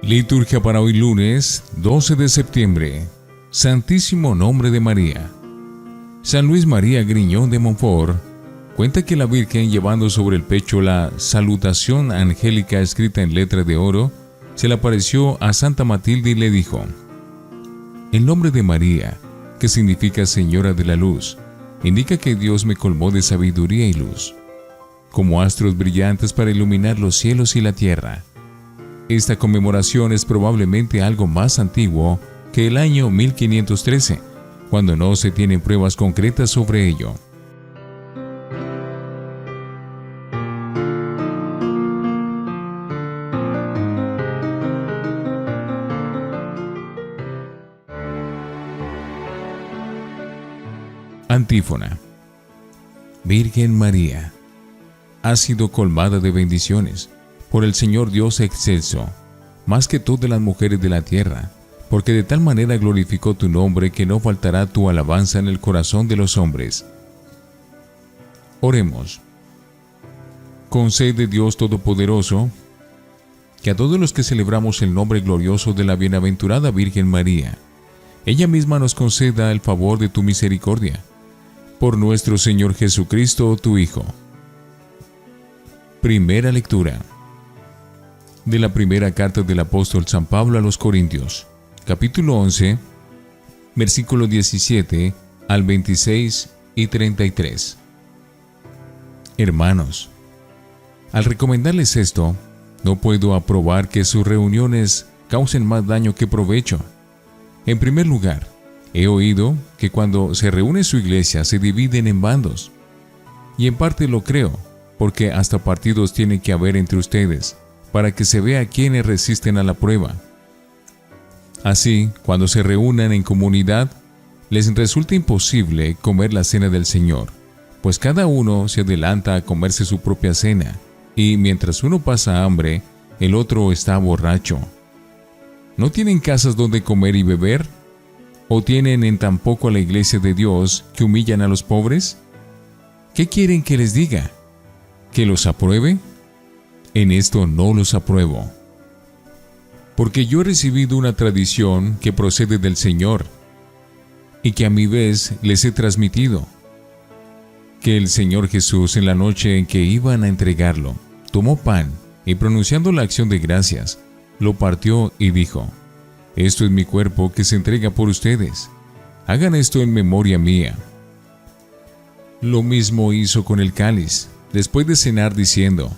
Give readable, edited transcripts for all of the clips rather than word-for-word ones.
Liturgia para hoy lunes 12 de septiembre. Santísimo Nombre de María. San Luis María Griñón de Montfort cuenta que la Virgen, llevando sobre el pecho la salutación angélica escrita en letra de oro, se le apareció a Santa Matilde y le dijo: el nombre de María, que significa Señora de la Luz, indica que Dios me colmó de sabiduría y luz, como astros brillantes para iluminar los cielos y la tierra. Esta conmemoración es probablemente algo más antiguo que el año 1513, cuando no se tienen pruebas concretas sobre ello. Antífona. Virgen María, has sido colmada de bendiciones por el Señor Dios excelso, más que todas las mujeres de la tierra, porque de tal manera glorificó tu nombre que no faltará tu alabanza en el corazón de los hombres. Oremos. Concede, Dios Todopoderoso, que a todos los que celebramos el nombre glorioso de la bienaventurada Virgen María, ella misma nos conceda el favor de tu misericordia. Por nuestro Señor Jesucristo, tu Hijo. Primera lectura de la primera carta del apóstol San Pablo a los Corintios, capítulo 11, versículos 17 al 26 y 33. Hermanos, al recomendarles esto, no puedo aprobar que sus reuniones causen más daño que provecho. En primer lugar, he oído que cuando se reúne su iglesia se dividen en bandos. Y en parte lo creo, porque hasta partidos tiene que haber entre ustedes, para que se vea quiénes resisten a la prueba. Así, cuando se reúnan en comunidad, les resulta imposible comer la cena del Señor, pues cada uno se adelanta a comerse su propia cena, y mientras uno pasa hambre, el otro está borracho. ¿No tienen casas donde comer y beber? ¿O tienen en tan poco a la iglesia de Dios que humillan a los pobres? ¿Qué quieren que les diga? ¿Que los apruebe? En esto no los apruebo. Porque yo he recibido una tradición que procede del Señor, y que a mi vez les he transmitido. Que el Señor Jesús, en la noche en que iban a entregarlo, tomó pan, y pronunciando la acción de gracias, lo partió y dijo: esto es mi cuerpo que se entrega por ustedes. Hagan esto en memoria mía. Lo mismo hizo con el cáliz, después de cenar, diciendo: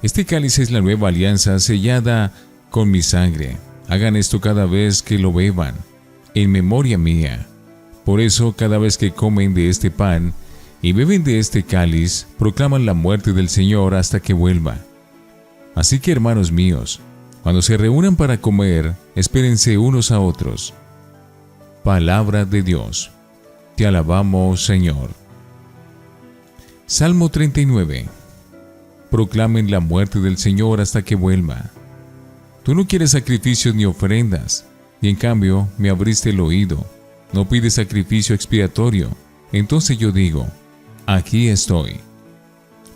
este cáliz es la nueva alianza sellada con mi sangre. Hagan esto cada vez que lo beban, en memoria mía. Por eso, cada vez que comen de este pan y beben de este cáliz, proclaman la muerte del Señor hasta que vuelva. Así que, hermanos míos, cuando se reúnan para comer, espérense unos a otros. Palabra de Dios. Te alabamos, Señor. Salmo 39. Proclamen la muerte del Señor hasta que vuelva. Tú no quieres sacrificios ni ofrendas, y en cambio me abriste el oído. No pides sacrificio expiatorio. Entonces yo digo: aquí estoy.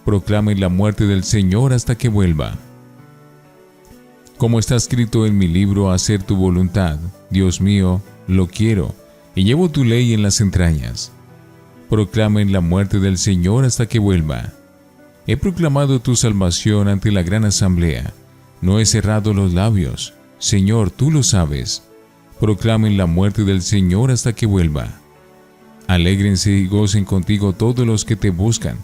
Proclamen la muerte del Señor hasta que vuelva. Como está escrito en mi libro, hacer tu voluntad, Dios mío, lo quiero, y llevo tu ley en las entrañas. Proclamen la muerte del Señor hasta que vuelva. He proclamado tu salvación ante la gran asamblea. No he cerrado los labios. Señor, tú lo sabes. Proclamen la muerte del Señor hasta que vuelva. Alégrense y gocen contigo todos los que te buscan.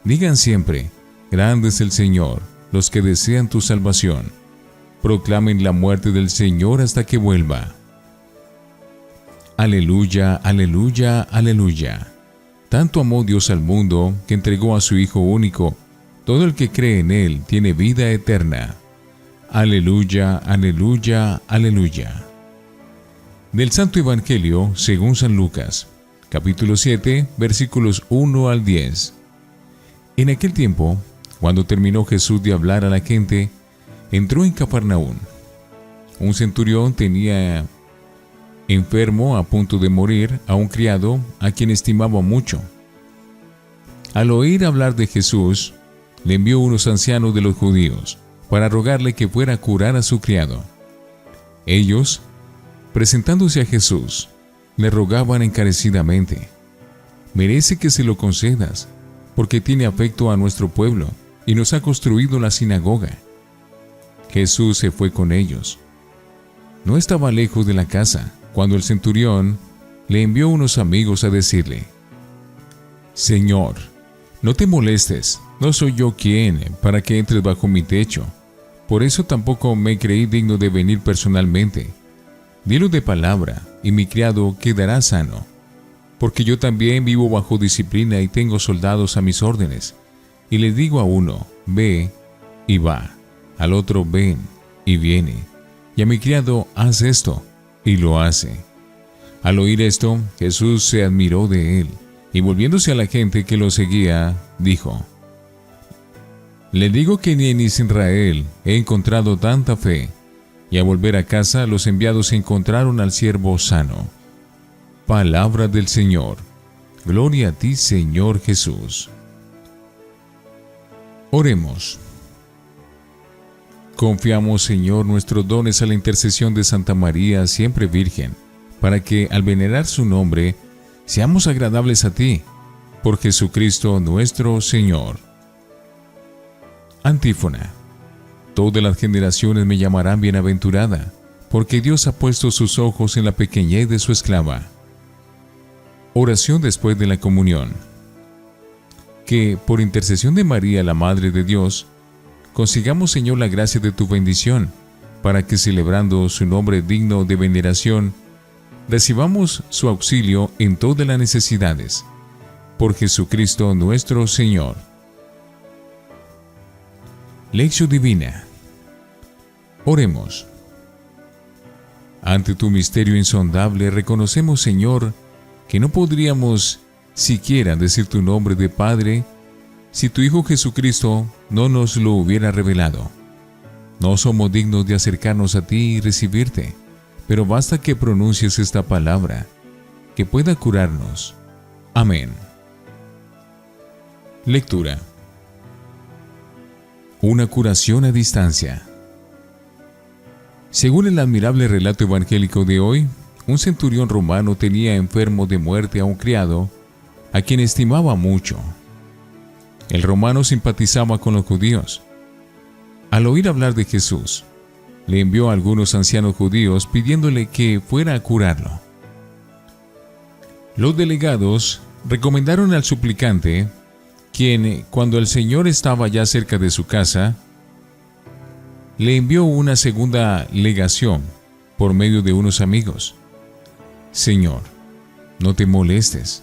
Digan siempre: grande es el Señor, los que desean tu salvación. Proclamen la muerte del Señor hasta que vuelva. Aleluya, aleluya, aleluya. Tanto amó Dios al mundo que entregó a su Hijo único. Todo el que cree en Él tiene vida eterna. Aleluya, aleluya, aleluya. Del Santo Evangelio según San Lucas, capítulo 7, versículos 1 al 10. En aquel tiempo, cuando terminó Jesús de hablar a la gente, entró en Cafarnaúm. Un centurión tenía enfermo a punto de morir a un criado a quien estimaba mucho. Al oír hablar de Jesús, le envió unos ancianos de los judíos para rogarle que fuera a curar a su criado. Ellos, presentándose a Jesús, le rogaban encarecidamente: merece que se lo concedas, porque tiene afecto a nuestro pueblo y nos ha construido la sinagoga. Jesús se fue con ellos. No estaba lejos de la casa cuando el centurión le envió unos amigos a decirle: Señor, no te molestes, no soy yo quien para que entres bajo mi techo. Por eso tampoco me creí digno de venir personalmente. Dilo de palabra, y mi criado quedará sano. Porque yo también vivo bajo disciplina y tengo soldados a mis órdenes. Y le digo a uno: ve, y va; al otro: ven, y viene; y a mi criado: haz esto, y lo hace. Al oír esto, Jesús se admiró de él, y volviéndose a la gente que lo seguía, dijo: le digo que ni en Israel he encontrado tanta fe. Y al volver a casa, los enviados encontraron al siervo sano. Palabra del Señor. Gloria a ti, Señor Jesús. Oremos. Confiamos, Señor, nuestros dones a la intercesión de Santa María, siempre Virgen, para que, al venerar su nombre, seamos agradables a ti, por Jesucristo nuestro Señor. Antífona. Todas las generaciones me llamarán bienaventurada, porque Dios ha puesto sus ojos en la pequeñez de su esclava. Oración después de la comunión. Que, por intercesión de María, la Madre de Dios, consigamos, Señor, la gracia de tu bendición, para que, celebrando su nombre digno de veneración, recibamos su auxilio en todas las necesidades. Por Jesucristo nuestro Señor. Lección Divina. Oremos. Ante tu misterio insondable reconocemos, Señor, que no podríamos siquiera decir tu nombre de Padre si tu Hijo Jesucristo no nos lo hubiera revelado. No somos dignos de acercarnos a ti y recibirte, pero basta que pronuncies esta palabra, que pueda curarnos. Amén. Lectura. Una curación a distancia. Según el admirable relato evangélico de hoy, un centurión romano tenía enfermo de muerte a un criado, a quien estimaba mucho. El romano simpatizaba con los judíos. Al oír hablar de Jesús, le envió a algunos ancianos judíos pidiéndole que fuera a curarlo. Los delegados recomendaron al suplicante, quien, cuando el Señor estaba ya cerca de su casa, le envió una segunda legación por medio de unos amigos. Señor, no te molestes,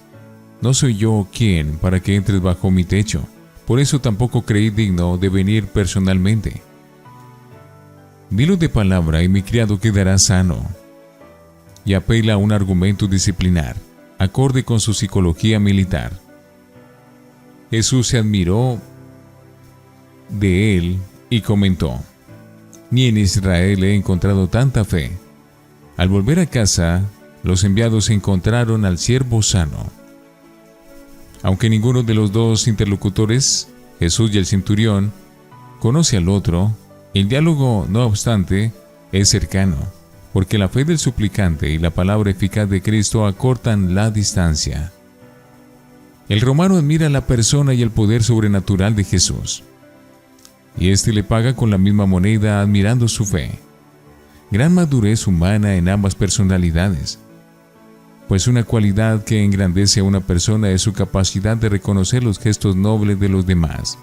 no soy yo quien para que entres bajo mi techo, por eso tampoco creí digno de venir personalmente. Dilo de palabra y mi criado quedará sano. Y apela a un argumento disciplinar, acorde con su psicología militar. Jesús se admiró de él y comentó: ni en Israel he encontrado tanta fe. Al volver a casa, los enviados encontraron al siervo sano. Aunque ninguno de los dos interlocutores, Jesús y el centurión, conoce al otro, el diálogo, no obstante, es cercano, porque la fe del suplicante y la palabra eficaz de Cristo acortan la distancia. El romano admira la persona y el poder sobrenatural de Jesús, y éste le paga con la misma moneda admirando su fe. Gran madurez humana en ambas personalidades, pues una cualidad que engrandece a una persona es su capacidad de reconocer los gestos nobles de los demás,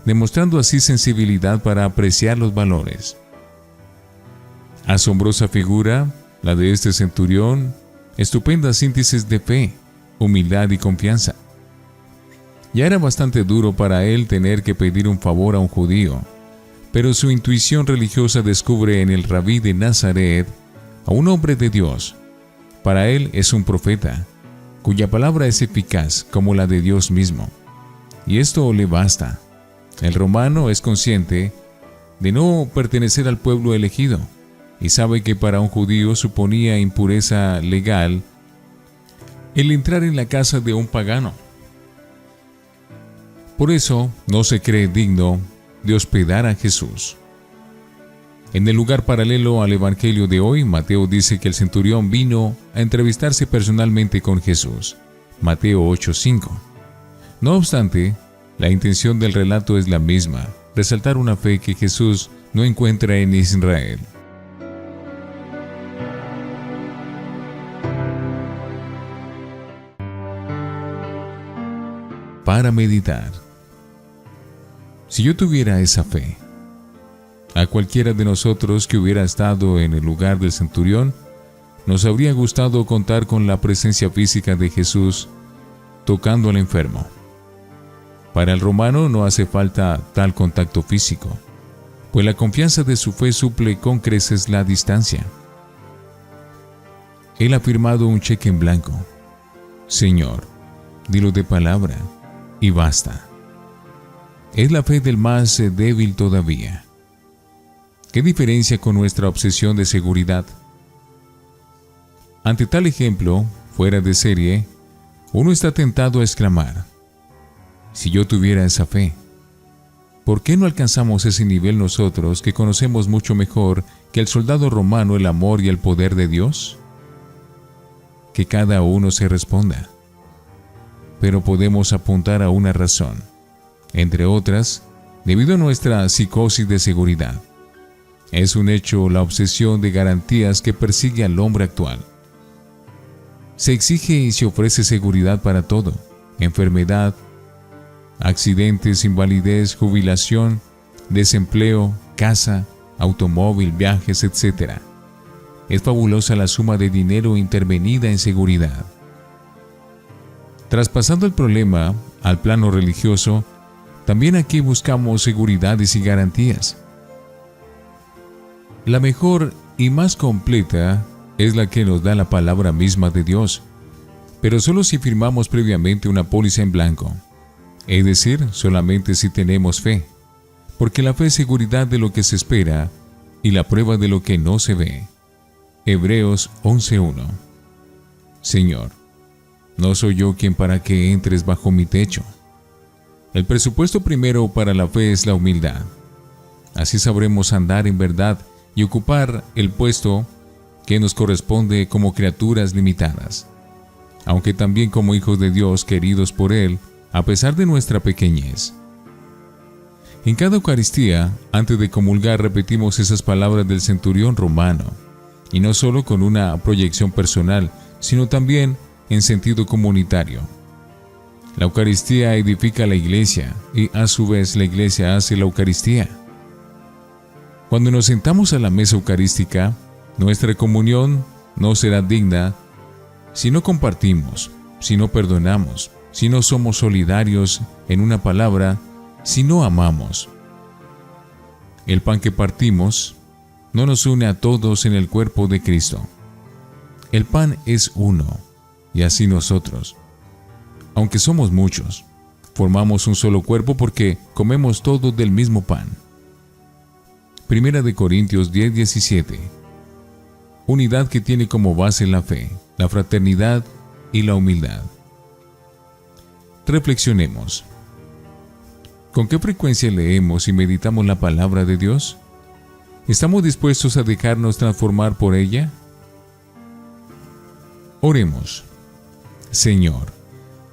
demostrando así sensibilidad para apreciar los valores. Asombrosa figura, la de este centurión, estupenda síntesis de fe, humildad y confianza. Ya era bastante duro para él tener que pedir un favor a un judío, pero su intuición religiosa descubre en el rabí de Nazaret a un hombre de Dios. Para él es un profeta, cuya palabra es eficaz como la de Dios mismo, y esto le basta. El romano es consciente de no pertenecer al pueblo elegido, y sabe que para un judío suponía impureza legal el entrar en la casa de un pagano. Por eso no se cree digno de hospedar a Jesús. En el lugar paralelo al Evangelio de hoy, Mateo dice que el centurión vino a entrevistarse personalmente con Jesús. Mateo 8:5. No obstante, la intención del relato es la misma, resaltar una fe que Jesús no encuentra en Israel. Para meditar. Si yo tuviera esa fe, a cualquiera de nosotros que hubiera estado en el lugar del centurión, nos habría gustado contar con la presencia física de Jesús tocando al enfermo. Para el romano no hace falta tal contacto físico, pues la confianza de su fe suple con creces la distancia. Él ha firmado un cheque en blanco. Señor, dilo de palabra y basta. Es la fe del más débil todavía. ¿Qué diferencia con nuestra obsesión de seguridad? Ante tal ejemplo, fuera de serie, uno está tentado a exclamar: si yo tuviera esa fe, ¿por qué no alcanzamos ese nivel nosotros que conocemos mucho mejor que el soldado romano el amor y el poder de Dios? Que cada uno se responda. Pero podemos apuntar a una razón, entre otras, debido a nuestra psicosis de seguridad. Es un hecho la obsesión de garantías que persigue al hombre actual. Se exige y se ofrece seguridad para todo: enfermedad, accidentes, invalidez, jubilación, desempleo, casa, automóvil, viajes, etc. Es fabulosa la suma de dinero intervenida en seguridad. Traspasando el problema al plano religioso, también aquí buscamos seguridades y garantías. La mejor y más completa es la que nos da la palabra misma de Dios, pero solo si firmamos previamente una póliza en blanco, es decir, solamente si tenemos fe, porque la fe es seguridad de lo que se espera y la prueba de lo que no se ve. Hebreos 11:1. Señor, no soy yo quien para que entres bajo mi techo. El presupuesto primero para la fe es la humildad. Así sabremos andar en verdad y ocupar el puesto que nos corresponde como criaturas limitadas, aunque también como hijos de Dios queridos por Él, a pesar de nuestra pequeñez. En cada Eucaristía, antes de comulgar, repetimos esas palabras del centurión romano, y no solo con una proyección personal, sino también en sentido comunitario. La Eucaristía edifica la Iglesia, y a su vez la Iglesia hace la Eucaristía. Cuando nos sentamos a la mesa eucarística, nuestra comunión no será digna si no compartimos, si no perdonamos, si no somos solidarios, en una palabra, si no amamos. El pan que partimos no nos une a todos en el cuerpo de Cristo. El pan es uno, y así nosotros, aunque somos muchos, formamos un solo cuerpo porque comemos todos del mismo pan. Primera de Corintios 10:17. Unidad que tiene como base la fe, la fraternidad y la humildad. Reflexionemos. ¿Con qué frecuencia leemos y meditamos la palabra de Dios? ¿Estamos dispuestos a dejarnos transformar por ella? Oremos. Señor,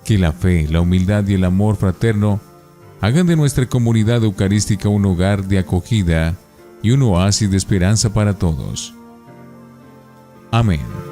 que la fe, la humildad y el amor fraterno hagan de nuestra comunidad eucarística un hogar de acogida y un oasis de esperanza para todos. Amén.